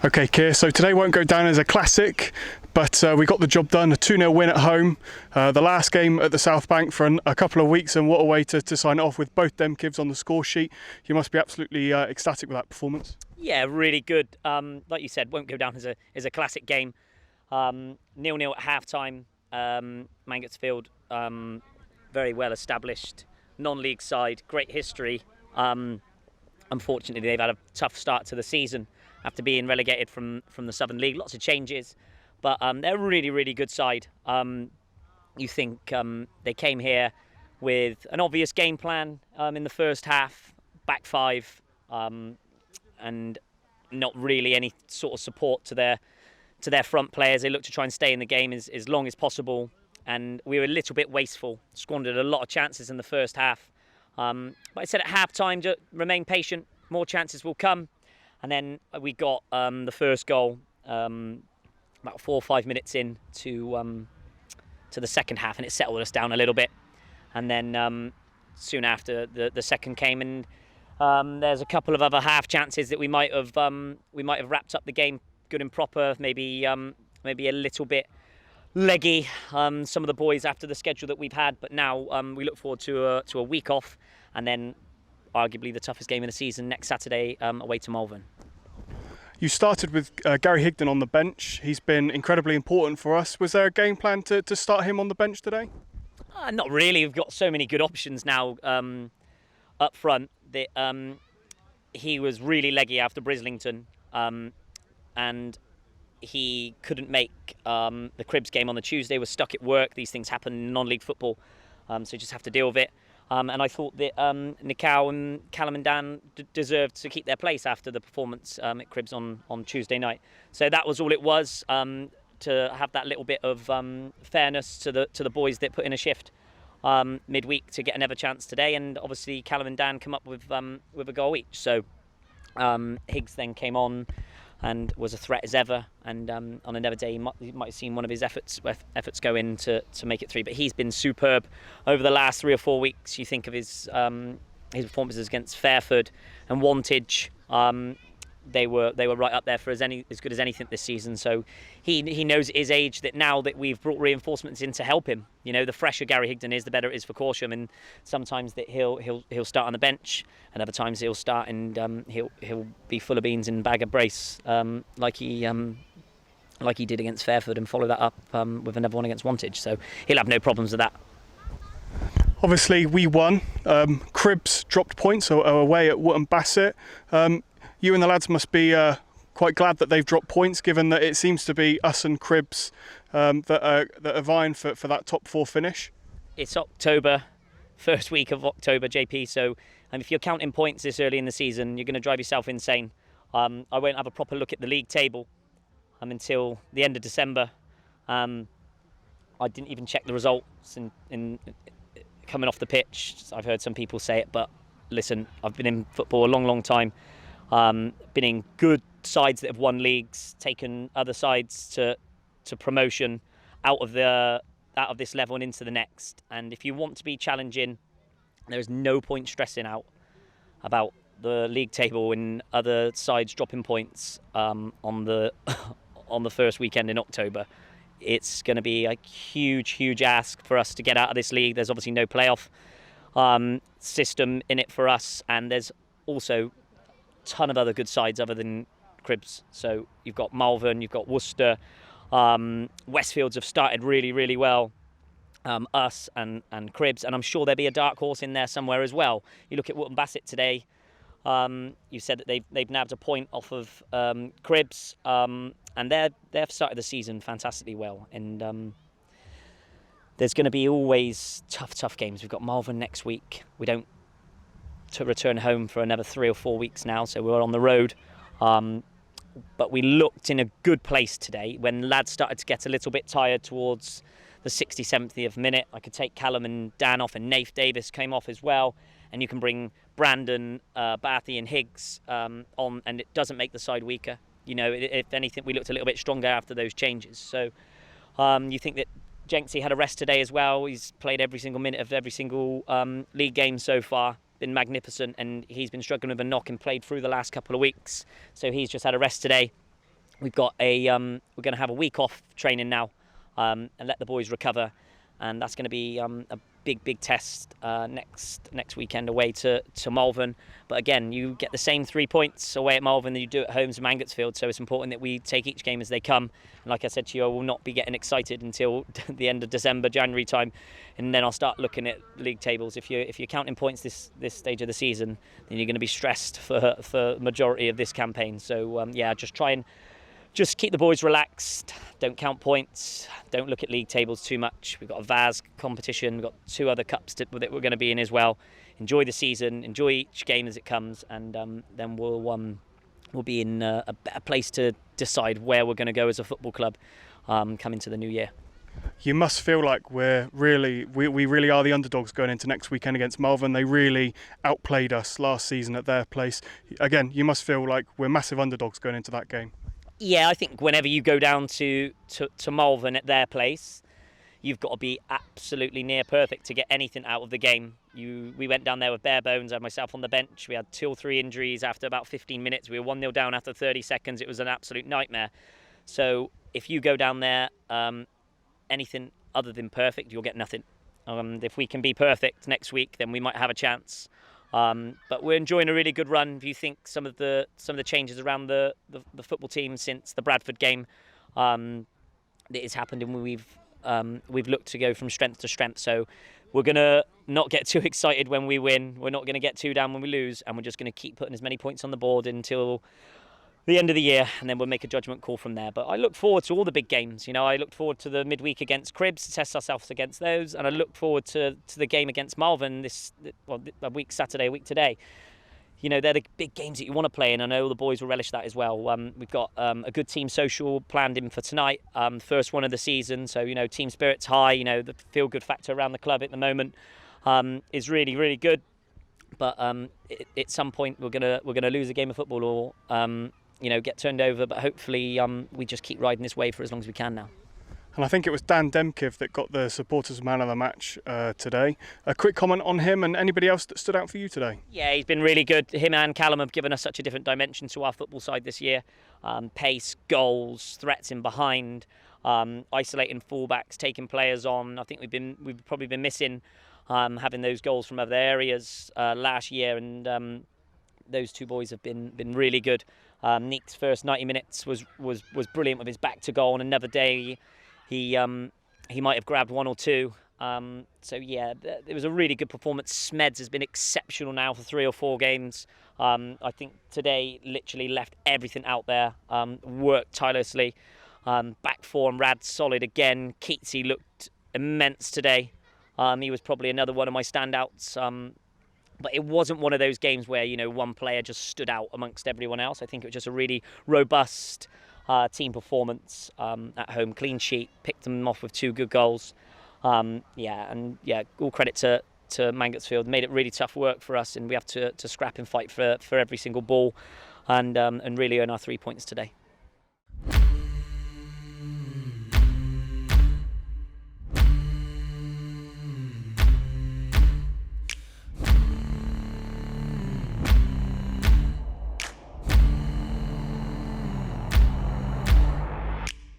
Okay, Keir, so today won't go down as a classic, but we got the job done, a 2-0 win at home. The last game at the South Bank for a couple of weeks, and what a way to sign it off with both them kids on the score sheet. You must be absolutely ecstatic with that performance. Yeah, really good. Like you said, won't go down as a classic game. 0-0 at half-time. Mangotsfield, very well established non-league side, great history. Unfortunately, they've had a tough start to the season after being relegated from the Southern League. Lots of changes, but they're a really, really good side. You think they came here with an obvious game plan in the first half, back five, and not really any sort of support to their front players. They looked to try and stay in the game as long as possible, and we were a little bit wasteful, squandered a lot of chances in the first half. But I said at half-time, just remain patient, more chances will come. And then we got the first goal about 4 or 5 minutes in to the second half, and it settled us down a little bit. And then soon after, the second came, and there's a couple of other half chances that we might have wrapped up the game good and proper. Maybe a little bit leggy, some of the boys after the schedule that we've had. But now we look forward to a week off, and then arguably the toughest game of the season next Saturday away to Malvern. You started with Gary Higdon on the bench. He's been incredibly important for us. Was there a game plan to start him on the bench today? Not really. We've got so many good options now up front. That he was really leggy after Brislington, and he couldn't make the Cribs game on the Tuesday. Was stuck at work. These things happen in non-league football, so you just have to deal with it. And I thought that Nikau and Callum and Dan deserved to keep their place after the performance at Cribs on Tuesday night. So that was all it was, to have that little bit of fairness to the boys that put in a shift midweek to get another chance today. And obviously Callum and Dan come up with a goal each. So Higgs then came on and was a threat as ever, and on another day you might have seen one of his efforts go in to make it 3, but he's been superb over the last 3 or 4 weeks. You think of his performances against Fairford and Wantage, they were right up there for as good as anything this season. So he knows at his age that now that we've brought reinforcements in to help him, you know, the fresher Gary Higdon is, the better it is for Corsham. And sometimes that he'll start on the bench, and other times he'll start and he'll be full of beans and bag of brace, like he did against Fairford, and follow that up with another one against Wantage. So he'll have no problems with that. Obviously, we won. Cribs dropped points away at Wootton Bassett. You and the lads must be quite glad that they've dropped points, given that it seems to be us and Cribs that are vying for that top 4 finish. It's October, first week of October, JP. So if you're counting points this early in the season, you're going to drive yourself insane. I won't have a proper look at the league table until the end of December. I didn't even check the results in coming off the pitch. I've heard some people say it, but listen, I've been in football a long, long time. Been in good sides that have won leagues, taken other sides to promotion out of this level and into the next. And if you want to be challenging, there is no point stressing out about the league table and other sides dropping points on the first weekend in October. It's going to be a huge, huge ask for us to get out of this league. There's obviously no playoff system in it for us, and there's also ton of other good sides other than Cribs. So you've got Malvern, you've got Worcester, Westfields have started really, really well, us and Cribs, and I'm sure there'll be a dark horse in there somewhere as well. You look at Wootton Bassett today, you said that they've nabbed a point off of Cribs, and they've started the season fantastically well, and there's going to be always tough games. We've got Malvern next week. We don't to return home for another 3 or 4 weeks now, so we're on the road. But we looked in a good place today when lads started to get a little bit tired towards the 60th, 70th minute. I could take Callum and Dan off, and Nath Davis came off as well, and you can bring Brandon, Bathy and Higgs on, and it doesn't make the side weaker. You know, if anything, we looked a little bit stronger after those changes. So you think that Jenksy had a rest today as well. He's played every single minute of every single league game so far. Been magnificent, and he's been struggling with a knock and played through the last couple of weeks. So he's just had a rest today. we've got we're going to have a week off training now, and let the boys recover, and that's going to be a big test next weekend away to Malvern. But again, you get the same 3 points away at Malvern that you do at home to Mangotsfield, so it's important that we take each game as they come. And like I said to you, I will not be getting excited until the end of December, January time, and then I'll start looking at league tables. If you're counting points this stage of the season, then you're going to be stressed for the majority of this campaign. So just try and just keep the boys relaxed, don't count points, don't look at league tables too much. We've got a VAS competition, we've got 2 other cups that we're going to be in as well. Enjoy the season, enjoy each game as it comes, and then we'll be in a better place to decide where we're going to go as a football club coming to the new year. You must feel like we really are the underdogs going into next weekend against Malvern. They really outplayed us last season at their place. Again, you must feel like we're massive underdogs going into that game. Yeah, I think whenever you go down to Malvern at their place, you've got to be absolutely near perfect to get anything out of the game. We went down there with bare bones. I had myself on the bench. We had 2 or 3 injuries after about 15 minutes. We were 1-0 down after 30 seconds. It was an absolute nightmare. So if you go down there, anything other than perfect, you'll get nothing. If we can be perfect next week, then we might have a chance. But we're enjoying a really good run. If you think some of the changes around the football team since the Bradford game that has happened, and we've looked to go from strength to strength. So we're gonna not get too excited when we win. We're not gonna get too down when we lose, and we're just gonna keep putting as many points on the board until the end of the year, and then we'll make a judgment call from there. But I look forward to all the big games. I look forward to the midweek against Cribs to test ourselves against those, and I look forward to the game against Malvern a week Saturday, a week today. They're the big games that you want to play, and I know the boys will relish that as well. We've got a good team social planned in for tonight, first one of the season. So team spirit's high. The feel good factor around the club at the moment is really, really good. But at some point we're gonna lose a game of football or get turned over, but hopefully we just keep riding this wave for as long as we can now. And I think it was Dan Demkiv that got the supporters man of the match today. A quick comment on him and anybody else that stood out for you today? Yeah, he's been really good. Him and Callum have given us such a different dimension to our football side this year. Pace, goals, threats in behind, isolating fullbacks, taking players on. I think we've probably been missing having those goals from other areas last year, and those 2 boys have been really good. Nick's first 90 minutes was brilliant with his back to goal. On another day, he might have grabbed 1 or 2. So yeah, it was a really good performance. Smeds has been exceptional now for 3 or 4 games. I think today literally left everything out there. Worked tirelessly. Back 4 and Rad solid again. Keatsy looked immense today. He was probably another one of my standouts. But it wasn't one of those games where one player just stood out amongst everyone else. I think it was just a really robust team performance at home. Clean sheet, picked them off with 2 good goals. All credit to Mangotsfield. Made it really tough work for us, and we have to scrap and fight for every single ball, and really earn our 3 points today.